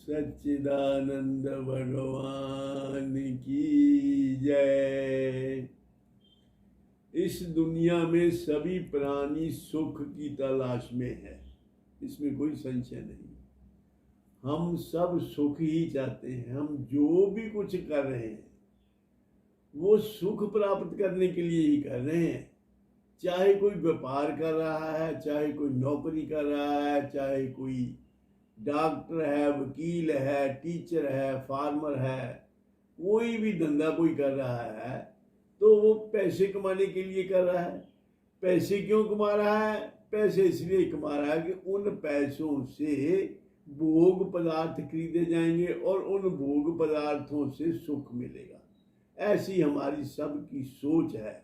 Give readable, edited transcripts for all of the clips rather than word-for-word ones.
सच्चिदानंद भगवान की जय। इस दुनिया में सभी प्राणी सुख की तलाश में है, इसमें कोई संशय नहीं। हम सब सुख ही चाहते हैं। हम जो भी कुछ कर रहे हैं वो सुख प्राप्त करने के लिए ही कर रहे हैं। चाहे कोई व्यापार कर रहा है, चाहे कोई नौकरी कर रहा है, चाहे कोई डॉक्टर है, वकील है, टीचर है, फार्मर है, कोई भी धंधा कोई कर रहा है तो वो पैसे कमाने के लिए कर रहा है। पैसे क्यों कमा रहा है? पैसे इसलिए कमा रहा है कि उन पैसों से भोग पदार्थ खरीदे जाएंगे और उन भोग पदार्थों से सुख मिलेगा। ऐसी हमारी सबकी सोच है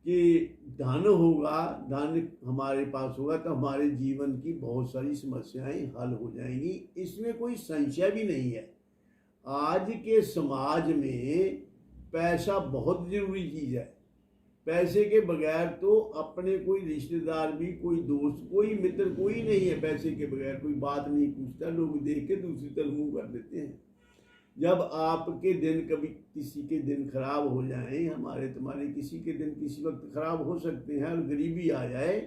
कि धन होगा, धन हमारे पास होगा तो हमारे जीवन की बहुत सारी समस्याएं हल हो जाएंगी, इसमें कोई संशय भी नहीं है। आज के समाज में पैसा बहुत जरूरी चीज़ है। पैसे के बगैर तो अपने कोई रिश्तेदार भी, कोई दोस्त, कोई मित्र, कोई नहीं है। पैसे के बगैर कोई बात नहीं पूछता, लोग देख के दूसरी तरफ मुंह कर देते हैं। जब आपके दिन, कभी किसी के दिन खराब हो जाए, हमारे तुम्हारे किसी के दिन किसी वक्त खराब हो सकते हैं और गरीबी आ जाए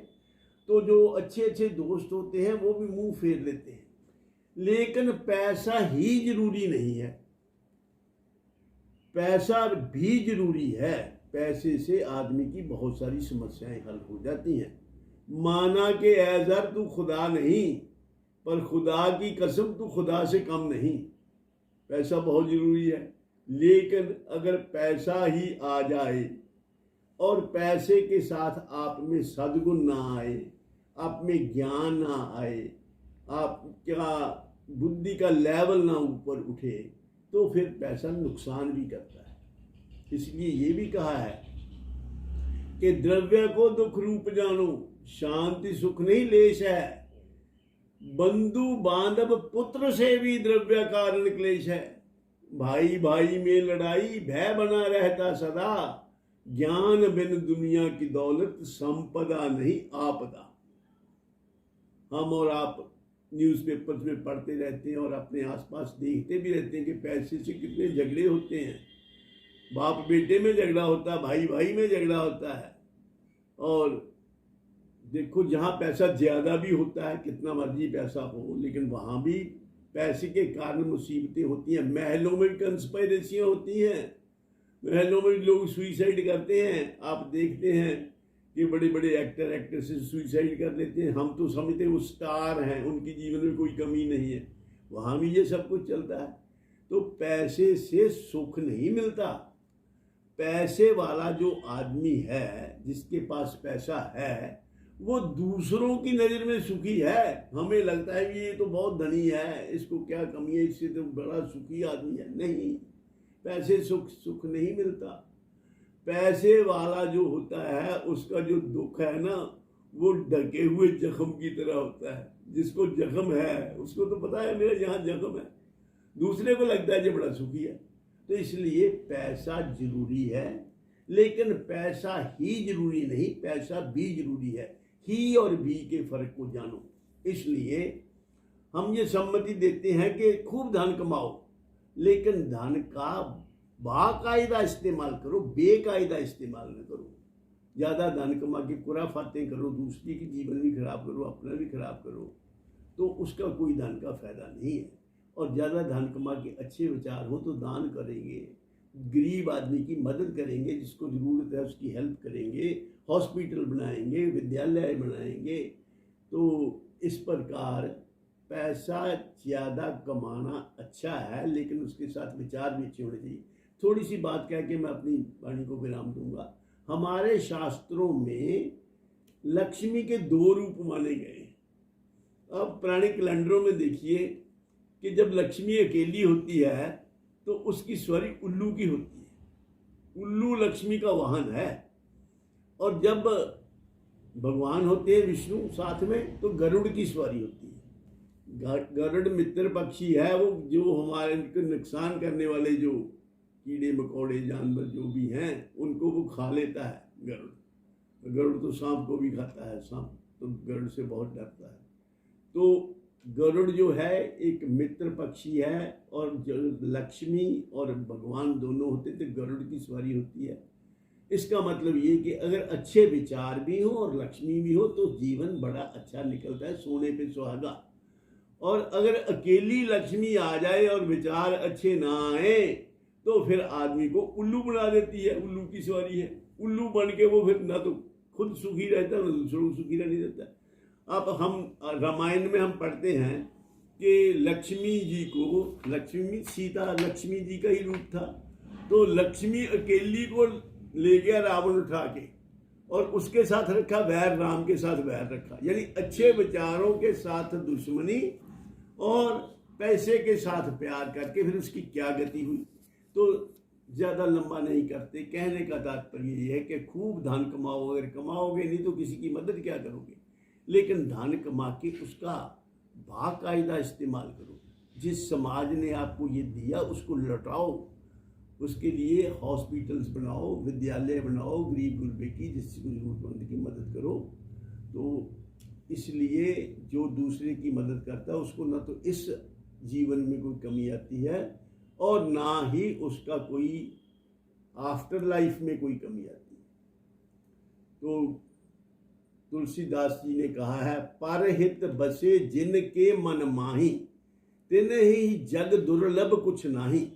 तो जो अच्छे अच्छे दोस्त होते हैं वो भी मुंह फेर लेते हैं। लेकिन पैसा ही जरूरी नहीं है, पैसा भी जरूरी है। पैसे से आदमी की बहुत सारी समस्याएं हल हो जाती हैं। माना कि ऐज़र तू खुदा नहीं, पर खुदा की कसम तू खुदा से कम नहीं। पैसा बहुत जरूरी है, लेकिन अगर पैसा ही आ जाए और पैसे के साथ आप में सद्गुण ना आए, आप में ज्ञान ना आए, आपका बुद्धि का लेवल ना ऊपर उठे, तो फिर पैसा नुकसान भी करता है। इसलिए ये भी कहा है कि द्रव्य को दुख रूप जानो, शांति सुख नहीं लेश है। बंधु बांधव पुत्र से भी द्रव्य कारण क्लेश है। भाई भाई में लड़ाई भय बना रहता सदा। ज्ञान बिन दुनिया की दौलत संपदा नहीं आपदा। हम और आप न्यूज़पेपर में पढ़ते रहते हैं और अपने आसपास देखते भी रहते हैं कि पैसे से कितने झगड़े होते हैं। बाप बेटे में झगड़ा होता है, भाई भाई में झगड़ा होता है। और देखो, जहाँ पैसा ज़्यादा भी होता है, कितना मर्जी पैसा हो, लेकिन वहाँ भी पैसे के कारण मुसीबतें होती हैं। महलों में कंस्पायरेसियाँ होती हैं, महलों में लोग सुइसाइड करते हैं। आप देखते हैं कि बड़े बड़े एक्टर एक्ट्रेसेस सुइसाइड कर लेते हैं। हम तो समझते हैं वो स्टार हैं, उनके जीवन में कोई कमी नहीं है, वहाँ भी ये सब कुछ चलता है। तो पैसे से सुख नहीं मिलता। पैसे वाला जो आदमी है, जिसके पास पैसा है, वो दूसरों की नज़र में सुखी है। हमें लगता है कि ये तो बहुत धनी है, इसको क्या कमी है, इससे तो बड़ा सुखी आदमी है। नहीं, पैसे सुख नहीं मिलता। पैसे वाला जो होता है उसका जो दुख है ना, वो ढके हुए जख्म की तरह होता है। जिसको जख्म है उसको तो पता है मेरा यहाँ जख्म है, दूसरे को लगता है ये बड़ा सुखी है। तो इसलिए पैसा जरूरी है, लेकिन पैसा ही जरूरी नहीं, पैसा भी जरूरी है। ही और भी के फर्क को जानो। इसलिए हम ये सम्मति देते हैं कि खूब धन कमाओ, लेकिन धन का बाकायदा इस्तेमाल करो, बेकायदा इस्तेमाल न करो। ज़्यादा धन कमा के खुराफातें करो, दूसरे की जीवन भी खराब करो, अपना भी खराब करो, तो उसका कोई धन का फायदा नहीं है। और ज़्यादा धन कमा के अच्छे विचार हो तो दान करेंगे, गरीब आदमी की मदद करेंगे, जिसको ज़रूरत है उसकी हेल्प करेंगे, हॉस्पिटल बनाएंगे, विद्यालय बनाएंगे। तो इस प्रकार पैसा ज़्यादा कमाना अच्छा है, लेकिन उसके साथ विचार भी अच्छे होने चाहिए। थोड़ी सी बात कह के मैं अपनी वाणी को विराम दूंगा। हमारे शास्त्रों में लक्ष्मी के 2 रूप माने गए। अब पुराने कैलेंडरों में देखिए कि जब लक्ष्मी अकेली होती है तो उसकी सवारी उल्लू की होती है। उल्लू लक्ष्मी का वाहन है। और जब भगवान होते हैं विष्णु साथ में, तो गरुड़ की सवारी होती है। गरुड़ मित्र पक्षी है, वो जो हमारे नुकसान करने वाले जो कीड़े मकोड़े जानवर जो भी हैं उनको वो खा लेता है। गरुड़ तो सांप को भी खाता है, सांप तो गरुड़ से बहुत डरता है। तो गरुड़ जो है एक मित्र पक्षी है, और जो लक्ष्मी और भगवान दोनों होते तो गरुड़ की सवारी होती है। इसका मतलब ये कि अगर अच्छे विचार भी हो और लक्ष्मी भी हो तो जीवन बड़ा अच्छा निकलता है, सोने पे सुहागा। और अगर अकेली लक्ष्मी आ जाए और विचार अच्छे ना आए तो फिर आदमी को उल्लू बना देती है, उल्लू की सवारी है। उल्लू बन के वो फिर ना तो खुद सुखी रहता है ना दूसरों को सुखी रहने देता। अब हम रामायण में हम पढ़ते हैं कि लक्ष्मी जी को, लक्ष्मी सीता लक्ष्मी जी का ही रूप था, तो लक्ष्मी अकेली को ले गया रावण उठा के और उसके साथ रखा वैर, राम के साथ वैर रखा। यानी अच्छे विचारों के साथ दुश्मनी और पैसे के साथ प्यार करके फिर उसकी क्या गति हुई। तो ज़्यादा लंबा नहीं करते, कहने का तात्पर्य ये है कि खूब धन कमाओ, अगर कमाओगे नहीं तो किसी की मदद क्या करोगे, लेकिन धन कमा के उसका बाकायदा इस्तेमाल करो। जिस समाज ने आपको ये दिया उसको लौटाओ, उसके लिए हॉस्पिटल्स बनाओ, विद्यालय बनाओ, गरीब गुरबे की जिसकी जरूरतमंद की मदद करो। तो इसलिए जो दूसरे की मदद करता है उसको ना तो इस जीवन में कोई कमी आती है और ना ही उसका कोई आफ्टर लाइफ में कोई कमी आती है। तो तुलसीदास जी ने कहा है, परहित बसे जिनके मन माही, तिन्ह ही जग दुर्लभ कुछ नाही।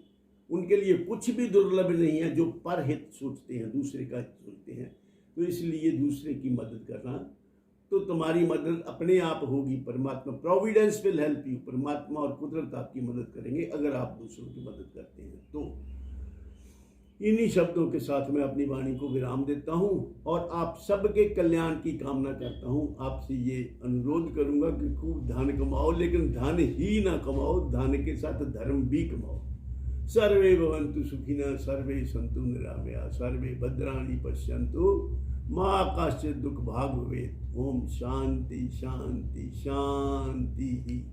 उनके लिए कुछ भी दुर्लभ नहीं है जो परहित सोचते हैं, दूसरे का हित सोचते हैं। तो इसलिए दूसरे की मदद करना, तो तुम्हारी मदद अपने आप होगी। परमात्मा, प्रोविडेंस विल हेल्प यू, परमात्मा और कुदरत आपकी मदद करेंगे अगर आप दूसरों की मदद करते हैं। तो इन्हीं शब्दों के साथ मैं अपनी वाणी को विराम देता हूं और आप सबके कल्याण की कामना करता हूं। आपसे ये अनुरोध करूंगा कि खूब धन कमाओ, लेकिन धन ही ना कमाओ, धन के साथ धर्म भी कमाओ। सर्वे भवन्तु सुखिनः, सर्वे सन्तु निरामया, सर्वे भद्राणि पश्यन्तु, मा कश्चित् दुःख भाग् भवेत्। ओम शांति शांति शांति।